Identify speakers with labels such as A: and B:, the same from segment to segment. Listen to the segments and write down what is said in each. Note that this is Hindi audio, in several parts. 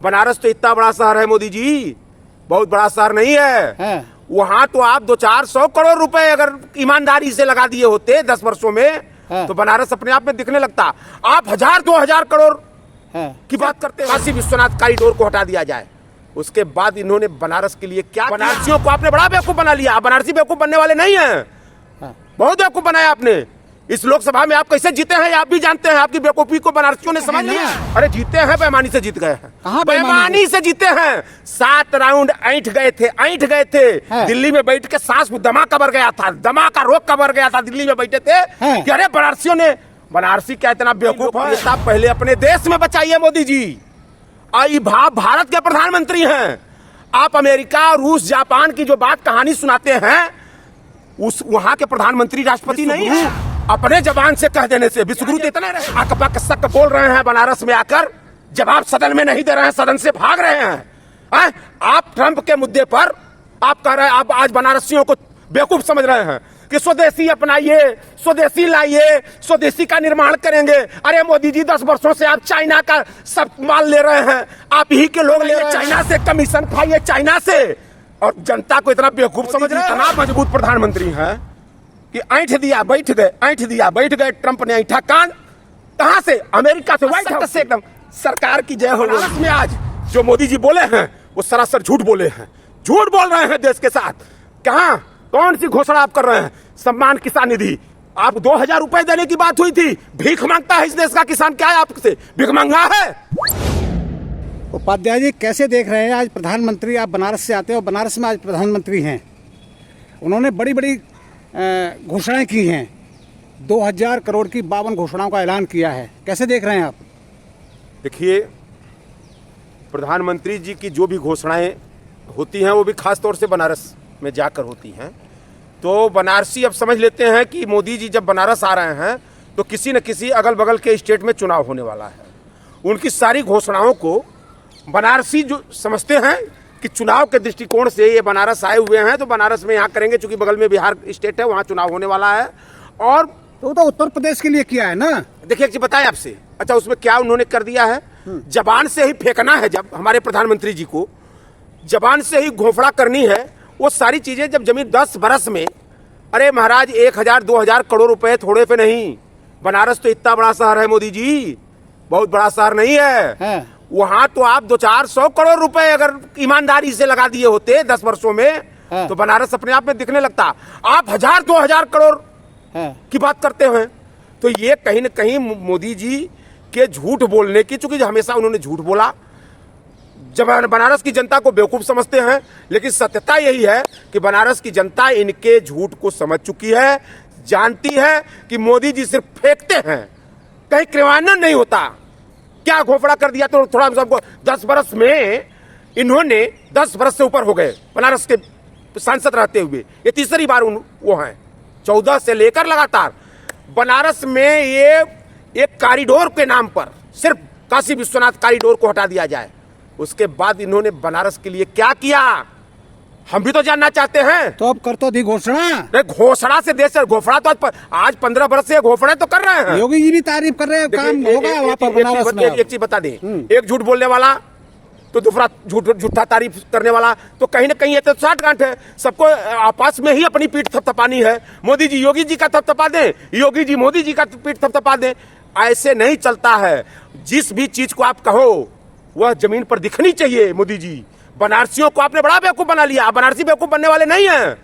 A: बनारस तो इतना बड़ा शहर है मोदी जी, बहुत बड़ा शहर नहीं है। वहाँ तो आप 200-400 करोड़ रुपए अगर ईमानदारी से लगा दिए होते 10 वर्षों में तो बनारस अपने आप में दिखने लगता। आप 1000-2000 करोड़ की बात करते हैं। काशी विश्वनाथ कॉरिडोर को हटा दिया जाए, उसके बाद इन्होंने बनारस के लिए क्या, बनारसियों को आपने बड़ा बेवकूफ बना लिया। आप बनारसी बेवकूफ बनने वाले नहीं हैं, बहुत बेवकूफ बनाया आपने। इस लोकसभा में आप कैसे जीते हैं आप भी जानते हैं। आपकी बेवकूफी को बनारसियों ने समझ लिया। अरे जीते हैं, बेईमानी से जीत गए हैं, बेईमानी से जीते हैं। 7 राउंड ऐंठ गए थे दिल्ली में बैठ के, सांस दमा कबर गया था, दमा का रोक कबर गया था, दिल्ली में बैठे थे कि अरे बनारसियों ने, बनारसी क्या इतना बेवकूफ है। आप पहले अपने देश में बचाइए मोदी जी। भारत के प्रधानमंत्री हैं आप, अमेरिका रूस जापान की जो बात कहानी सुनाते हैं, उस वहां के प्रधानमंत्री राष्ट्रपति नहीं है। अपने जबान से कह देने से विश्वगुरु इतने अकबा कसक बोल रहे हैं बनारस में आकर, जवाब सदन में नहीं दे रहे हैं, सदन से भाग रहे हैं। आप ट्रंप के मुद्दे पर आप कह रहे हैं, आप आज बनारसियों को बेवकूफ समझ रहे हैं कि स्वदेशी अपनाइए, स्वदेशी लाइए, स्वदेशी का निर्माण करेंगे। अरे मोदी जी 10 वर्षों से आप चाइना का सब माल ले रहे हैं, आप ही के लोग ले रहे हैं, चाइना से कमीशन खाइए, चाइना से, और जनता को इतना बेवकूफ समझ रहे हैं। इतना मजबूत प्रधानमंत्री हैं कि ऐंठ दिया बैठ गए, ऐंठ दिया बैठ गए। ट्रंप ने ऐंठा कान, कहां से? अमेरिका से, व्हाइट हाउस से। एकदम सरकार की जय हो। बनारस में आज जो मोदी जी बोले हैं वो सरासर झूठ बोले हैं, झूठ बोल रहे हैं देश के साथ। कहां, कौन सी घोषणा आप कर रहे हैं? सम्मान किसान निधि, आप 2000 रुपए देने की बात हुई थी। भीख मांगता है इस देश का किसान, क्या है आपसे भीख मांगा है?
B: उपाध्याय जी कैसे देख रहे हैं आज प्रधानमंत्री, आप बनारस से आते हो, बनारस में आज प्रधानमंत्री हैं, उन्होंने बड़ी बड़ी घोषणाएं की हैं, 2000 करोड़ की 52 घोषणाओं का ऐलान किया है, कैसे देख रहे हैं आप?
A: देखिए, प्रधानमंत्री जी की जो भी घोषणाएं होती हैं वो भी खास तौर से बनारस में जाकर होती हैं। तो बनारसी अब समझ लेते हैं कि मोदी जी जब बनारस आ रहे हैं तो किसी न किसी अगल बगल के स्टेट में चुनाव होने वाला है। उनकी सारी घोषणाओं को बनारसी जो समझते हैं कि चुनाव के दृष्टिकोण से ये बनारस आए हुए हैं तो बनारस में यहाँ करेंगे, चूंकि बगल में बिहार स्टेट है, वहाँ चुनाव होने वाला है। और
B: तो उत्तर प्रदेश के लिए किया है ना।
A: देखिए एक चीज बताएं आपसे, अच्छा उसमें क्या उन्होंने कर दिया है, जबान से ही फेंकना है। जब हमारे प्रधानमंत्री जी को जबान से ही घोफड़ा करनी है, वो सारी चीजें जब जमीन 10 बरस में, अरे महाराज 1000-2000 करोड़ रुपए थोड़े पे नहीं। बनारस तो इतना बड़ा शहर है मोदी जी, बहुत बड़ा शहर नहीं है। वहां तो आप 200-400 करोड़ रुपए अगर ईमानदारी से लगा दिए होते 10 वर्षों में तो बनारस अपने आप में दिखने लगता। आप 1000-2000 करोड़ की बात करते हैं। तो ये कहीं न कहीं मोदी जी के झूठ बोलने की, चूंकि हमेशा उन्होंने झूठ बोला, जब बनारस की जनता को बेवकूफ समझते हैं, लेकिन सत्यता यही है कि बनारस की जनता इनके झूठ को समझ चुकी है, जानती है कि मोदी जी सिर्फ फेंकते हैं, कहीं क्रियान्वयन नहीं होता। क्या घोषणा कर दिया तो थोड़ा सबको 10 बरस में, इन्होंने 10 बरस से ऊपर हो गए बनारस के सांसद रहते हुए, ये तीसरी बार वो हैं, 14 से लेकर लगातार बनारस में ये एक कॉरिडोर के नाम पर सिर्फ काशी विश्वनाथ कॉरिडोर को हटा दिया जाए, उसके बाद इन्होंने बनारस के लिए क्या किया हम भी तो जानना चाहते हैं।
B: तो अब कर तो दी घोषणा,
A: घोषणा से देश घोषणा तो आज 15 वर्ष से घोषणा तो कर रहे हैं।
B: योगी जी भी तारीफ कर रहे हैं, काम होगा वहाँ पर बनारस में।
A: एक चीज बता दें, एक झूठ बोलने वाला तो दूसरा झूठा तारीफ करने वाला, तो कहीं ना कहीं ये तो साठगांठ है। सबको आपस में ही अपनी पीठ थपथपानी है। मोदी जी योगी जी का थपथपा दें, योगी जी मोदी जी का पीठ थपथपा दें, ऐसे नहीं चलता है। जिस भी चीज को आप कहो वह जमीन पर दिखनी चाहिए। मोदी जी, बनारसियों को आपने बड़ा बेवकूफ बना लिया। आप बनारसी बेवकूफ बनने वाले नहीं हैं,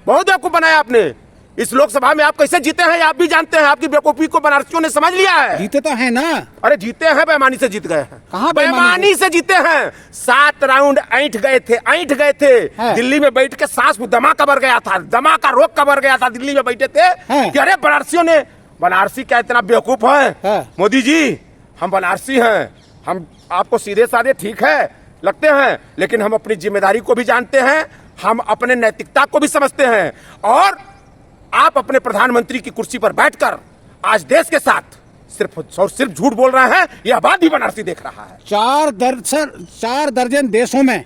A: बहुत बेवकूफ बनाया आपने। इस लोकसभा में आप कैसे जीते हैं आप भी जानते हैं। आपकी बेवकूफी को बनारसियों ने समझ लिया है।
B: जीते तो है ना।
A: अरे जीते हैं, बेईमानी से जीत गए हैं।
B: कहां
A: बेईमानी से जीते हैं? 7 राउंड ऐंठ गए थे दिल्ली में बैठ के, सांस दमा कबर गया था, दमा का रोक कबर गया था, दिल्ली में बैठे थे कि अरे बनारसियों ने, बनारसी क्या इतना बेवकूफ है? मोदी जी, हम बनारसी हैं, हम आपको सीधे साधे ठीक है लगते हैं, लेकिन हम अपनी जिम्मेदारी को भी जानते हैं, हम अपने नैतिकता को भी समझते हैं। और आप अपने प्रधानमंत्री की कुर्सी पर बैठकर आज देश के साथ सिर्फ झूठ बोल रहे हैं, यह बात भी बनारसी देख रहा है।
B: 4 दर्जन देशों में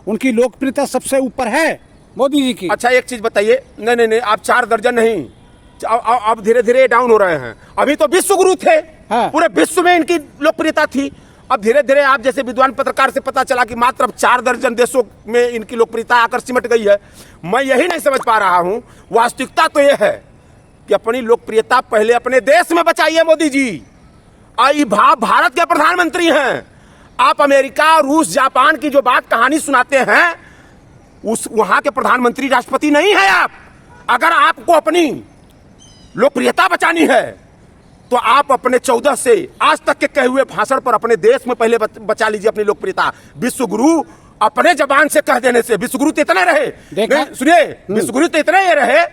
B: उनकी लोकप्रियता सबसे ऊपर है मोदी जी की।
A: अच्छा एक चीज बताइए, नहीं, आप 4 दर्जन नहीं, अब धीरे धीरे डाउन हो रहे हैं। अभी तो विश्व गुरु थे, पूरे विश्व में इनकी लोकप्रियता थी। अब धीरे धीरे आप जैसे विद्वान पत्रकार से पता चला कि मात्र अब 4 दर्जन देशों में इनकी लोकप्रियता आकर सिमट गई है। मैं यही नहीं समझ पा रहा हूं, वास्तविकता तो यह है कि अपनी लोकप्रियता पहले अपने देश में बचाइए मोदी जी। भारत के प्रधानमंत्री हैं आप, अमेरिका, रूस, जापान की जो बात कहानी सुनाते हैं उस वहां के प्रधानमंत्री राष्ट्रपति नहीं है आप। अगर आपको अपनी लोकप्रियता बचानी है तो आप अपने 14 से आज तक के कहे हुए भाषण पर अपने देश में पहले बचा लीजिए अपनी लोकप्रियता। विश्व गुरु अपने जबान से कह देने से, विश्व गुरु तो इतने रहे, सुनिए, विश्व गुरु तो इतने ये रहे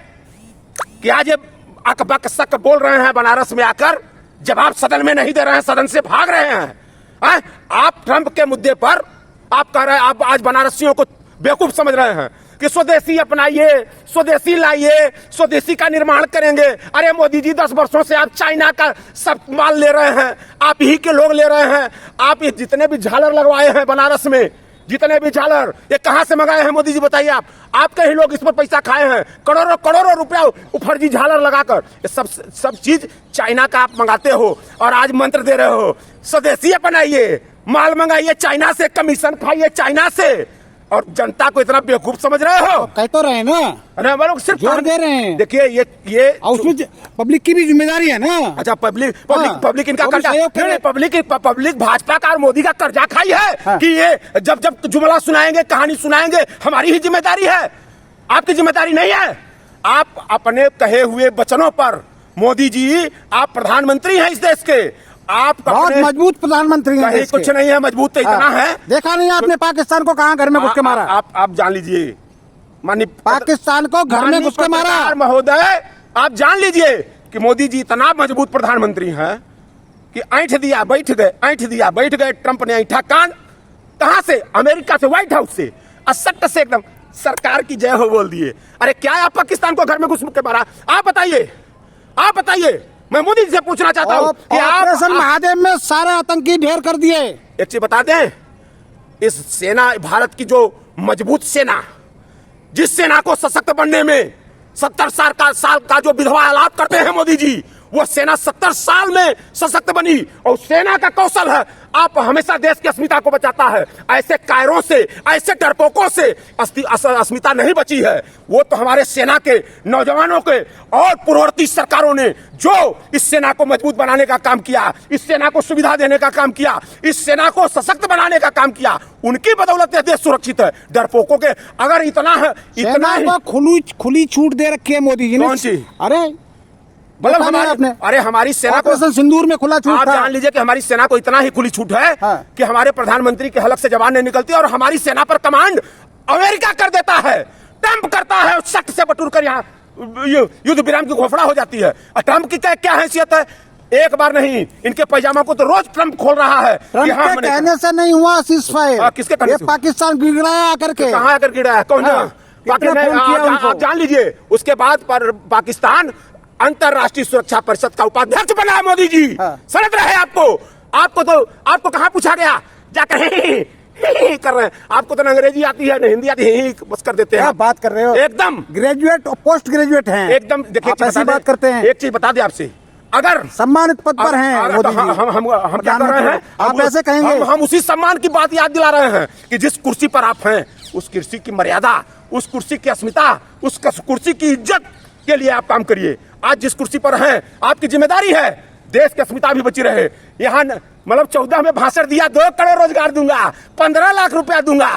A: कि आज अकबक सक बोल रहे हैं बनारस में आकर, जवाब सदन में नहीं दे रहे हैं, सदन से भाग रहे हैं। आप ट्रंप के मुद्दे पर आप कह रहे हैं, आप आज बनारसियों को बेवकूफ समझ रहे हैं कि स्वदेशी अपनाइए, स्वदेशी लाइए, स्वदेशी का निर्माण करेंगे। अरे मोदी जी 10 वर्षों से आप चाइना का सब माल ले रहे हैं, आप ही के लोग ले रहे हैं। आप ये जितने भी झालर लगवाए हैं बनारस में, जितने भी झालर, ये कहां से मंगाए हैं मोदी जी बताइए आप? आपके ही लोग इस पर पैसा खाए हैं, करोड़ों करोड़ों रुपया फर्जी झालर लगाकर। ये सब चीज चाइना का आप मंगाते हो और आज मंत्र दे रहे हो स्वदेशी अपनाइए, माल मंगाइए चाइना से, कमीशन खाइए चाइना से, और जनता को इतना बेवकूफ समझ रहे हो?
B: कह तो रहे ना,
A: अरे हम लोग सिर्फ
B: जोर दे रहे हैं।
A: देखिए ये
B: उसमें पब्लिक की भी जिम्मेदारी है ना।
A: अच्छा, पब्लिक इनका कर्जा, पब्लिक भाजपा का और मोदी का कर्जा खाई है कि ये जब जुमला सुनाएंगे, कहानी सुनाएंगे, हमारी ही जिम्मेदारी है, आपकी जिम्मेदारी नहीं है। आप अपने कहे हुए वचनों पर, मोदी जी आप प्रधानमंत्री हैं इस देश के, आप
B: बहुत मजबूत प्रधानमंत्री हैं।
A: कुछ नहीं है मजबूत, तो इतना है।
B: देखा नहीं आपने पाकिस्तान को कहां घर में घुस के मारा?
A: आप जान लीजिए, माननीय
B: पाकिस्तान को घर में घुस के मारा
A: महोदय, आप जान लीजिए कि मोदी जी इतना मजबूत प्रधानमंत्री हैं कि ऐंठ दिया बैठ गए, ऐंठ दिया बैठ गए। ट्रंप ने ऐंठा कान, कहां से? अमेरिका से, व्हाइट हाउस से, असट से एकदम सरकार की जय हो बोल दिए। अरे क्या आप पाकिस्तान को घर में घुस के मारा? आप बताइए, मैं मोदी जी से पूछना चाहता हूं कि
B: ऑपरेशन महादेव में सारे आतंकी ढेर कर दिए।
A: एक चीज बता दें, इस सेना, भारत की जो मजबूत सेना, जिस सेना को सशक्त बनने में 70 साल का जो विधवा आलाप करते हैं मोदी जी, वो सेना 70 साल में सशक्त बनी। और सेना का कौशल है, आप हमेशा देश की अस्मिता को बचाता है। ऐसे कायरों से, ऐसे डरपोकों से अस्मिता नहीं बची है। वो तो हमारे सेना के नौजवानों के और पूर्ववर्ती सरकारों ने जो इस सेना को मजबूत बनाने का काम किया, इस सेना को सुविधा देने का काम किया, इस सेना को सशक्त बनाने का काम किया, उनकी बदौलत यह देश सुरक्षित है। डरपोकों के अगर इतना है, इतना ही
B: खुली छूट दे रखी है मोदी जी ने।
A: कौन सी?
B: अरे
A: मतलब हमारी सेना को
B: सिंदूर में खुला छूट,
A: आप जान लीजिए कि हमारी सेना को इतना ही खुली छूट है कि हमारे प्रधानमंत्री के हलक से जबान नहीं निकलती और हमारी सेना पर कमांड अमेरिका कर देता है, ट्रंप करता है, शक से बटूर कर यहाँ युद्ध विराम की घोषणा हो जाती है। ट्रंप की क्या हैसियत है? एक बार नहीं, इनके पैजामा को तो रोज ट्रंप खोल रहा है।
B: ट्रंप के कहने से नहीं हुआ सीज़फायर,
A: किसके कहने से?
B: पाकिस्तान गिड़ाया आकर के।
A: कहाँ आकर गिड़ाया? कौन? आप जान लीजिए, उसके बाद पर पाकिस्तान अंतरराष्ट्रीय सुरक्षा परिषद का उपाध्यक्ष बना है मोदी जी। समझ रहे हैं? आपको कहाँ पूछा गया? जाकर कर रहे हैं। आपको तो अंग्रेजी आती है, हिंदी आती है, बस कर देते हैं।
B: बात कर रहे हो एकदम ग्रेजुएट और पोस्ट ग्रेजुएट हैं
A: एकदम। देखिए
B: ऐसी बात करते हैं।
A: एक चीज बता दे आपसे, अगर
B: सम्मानित पद पर हैं मोदी जी,
A: हम क्या कर रहे हैं?
B: आप ऐसे कहेंगे?
A: हम उसी सम्मान की बात याद दिला रहे हैं कि जिस कुर्सी पर आप हैं, उस कुर्सी की मर्यादा, उस कुर्सी की अस्मिता, उस कुर्सी की इज्जत के लिए आप काम करिए। आज जिस कुर्सी पर हैं, आपकी जिम्मेदारी है देश की अस्मिता भी बची रहे। यहाँ मतलब 14 में भाषण दिया, 2 करोड़ रोजगार दूंगा, 15 लाख रुपया दूंगा,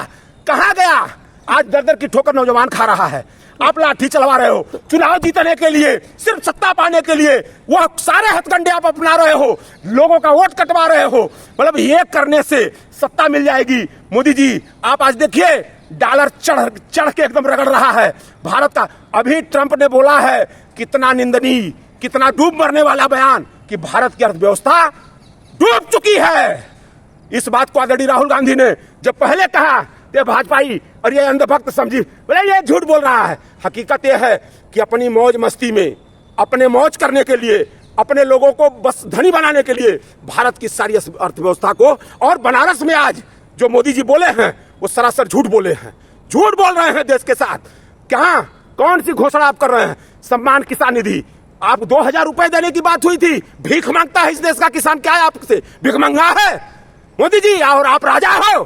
A: कहाँ गया? आज दर की ठोकर नौजवान खा रहा है। आप लाठी चलवा रहे हो चुनाव जीतने के लिए, सिर्फ सत्ता पाने के लिए, वो सारे हथकंडे आप अपना रहे हो, लोगों का वोट कटवा रहे हो। मतलब ये करने से सत्ता मिल जाएगी। मोदी जी आप आज देखिए, डॉलर चढ़ के एकदम रगड़ रहा है भारत का। अभी ट्रंप ने बोला है, कितना निंदनीय, कितना डूब मरने वाला बयान, कि भारत की अर्थव्यवस्था डूब चुकी है। इस बात को आदरणीय राहुल गांधी ने जब पहले कहा, ये भाजपाई और ये अंधभक्त समझी, बोले ये झूठ बोल रहा है। हकीकत यह है कि अपनी मौज मस्ती में, अपने मौज करने के लिए, अपने लोगों को बस धनी बनाने के लिए भारत की सारी अर्थव्यवस्था को, और बनारस में आज जो मोदी जी बोले हैं वो सरासर झूठ बोले हैं, झूठ बोल रहे हैं देश के साथ। क्या कौन सी घोषणा आप कर रहे हैं? सम्मान किसान निधि, आप 2000 रुपए देने की बात हुई थी, भीख मांगता है इस देश का किसान। क्या है आपसे? भीख मांगा है? मोदी जी और आप राजा हो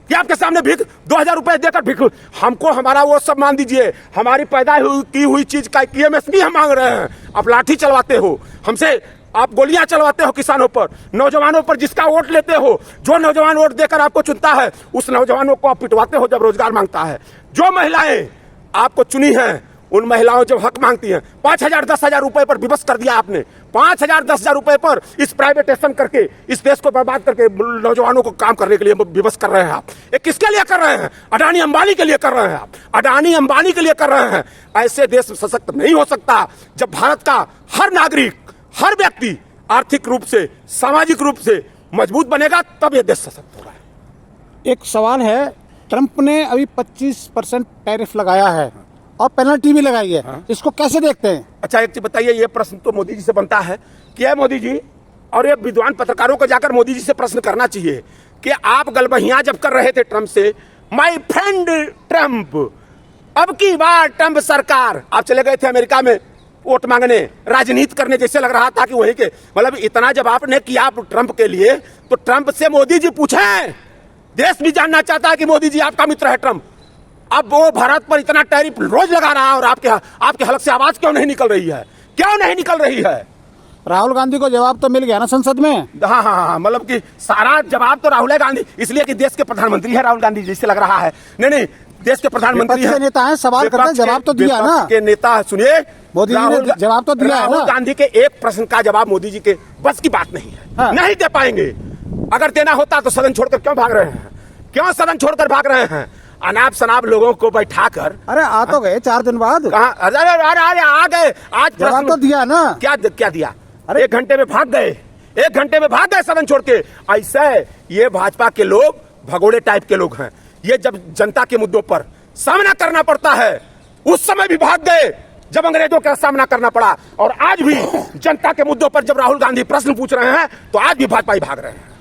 A: कि आपके सामने भीख 2000 रुपए देकर भीख, हमको हमारा वो सब मान दीजिए, हमारी पैदा की हुई चीज का EMSP हम मांग रहे हैं। आप लाठी चलवाते हो हमसे, आप गोलियां चलवाते हो किसानों पर, नौजवानों पर जिसका वोट लेते हो, जो नौजवान वोट देकर आपको चुनता है उस नौजवानों को आप पिटवाते हो जब रोजगार मांगता है। जो महिलाएं आपको चुनी हैं उन महिलाओं जब हक मांगती हैं, 5000 10,000 रुपए पर विवश कर दिया आपने, 5000 10,000 रुपए पर इस प्राइवेटेशन करके इस देश को बर्बाद करके नौजवानों को काम करने के लिए विवश कर रहे हैं आप। ये किसके लिए कर रहे हैं? अडानी अंबानी के लिए कर रहे हैं आप, अडानी अंबानी के लिए कर रहे हैं। ऐसे देश सशक्त नहीं हो सकता जब भारत का हर नागरिक, हर व्यक्ति आर्थिक रूप से, सामाजिक रूप से मजबूत बनेगा, तब ये देश सशक्त होगा।
B: एक सवाल है, ट्रंप ने अभी 25% टैरिफ लगाया है और पेनल्टी भी लगाई है, इसको कैसे देखते हैं?
A: अच्छा एक चीज बताइए, ये प्रश्न तो मोदी जी से बनता है कि है मोदी जी, और ये विद्वान पत्रकारों को जाकर मोदी जी से प्रश्न करना चाहिए कि आप गलबहियां जब कर रहे थे ट्रंप से, माय फ्रेंड ट्रंप, अब की बार ट्रंप सरकार, आप चले गए थे अमेरिका में वोट मांगने, राजनीति करने, जैसे लग रहा था कि वहीं के, मतलब इतना जब आपने किया ट्रंप के लिए, तो ट्रंप से मोदी जी पूछे, देश भी जानना चाहता है कि मोदी जी आपका मित्र है ट्रंप, अब वो भारत पर इतना टैरिफ रोज लगा रहा है और आपके हलक से आवाज क्यों नहीं निकल रही है? क्यों नहीं निकल रही है?
B: राहुल गांधी को जवाब तो मिल गया ना संसद में?
A: हाँ हाँ हाँ, मतलब कि सारा जवाब तो राहुल गांधी, इसलिए कि देश के प्रधानमंत्री है राहुल गांधी, जैसे लग रहा है। नहीं, देश के प्रधानमंत्री है,
B: नेता है, सवाल करते हैं, जवाब तो दिया ना
A: के नेता। सुनिए,
B: मोदी जी ने जवाब तो दिया है ना।
A: राहुल गांधी के एक प्रश्न का जवाब मोदी जी के बस की बात नहीं है,
B: हाँ।
A: नहीं दे पाएंगे। अगर देना होता तो सदन छोड़कर क्यों भाग रहे हैं? क्यों सदन छोड़कर भाग रहे हैं? अनाप शनाप लोगों को बैठाकर,
B: अरे आ तो गए 4 दिन बाद,
A: कहाँ? अरे आ गए, आज
B: जवाब तो दिया ना।
A: क्या दिया? अरे 1 घंटे में भाग गए, 1 घंटे में भाग गए सदन छोड़ के। ऐसे ये भाजपा के लोग भगोड़े टाइप के लोग हैं। ये जब जनता के मुद्दों पर सामना करना पड़ता है उस समय भी भाग गए जब अंग्रेजों का सामना करना पड़ा, और आज भी जनता के मुद्दों पर जब राहुल गांधी प्रश्न पूछ रहे हैं तो आज भी भाजपा ही भाग रहे हैं।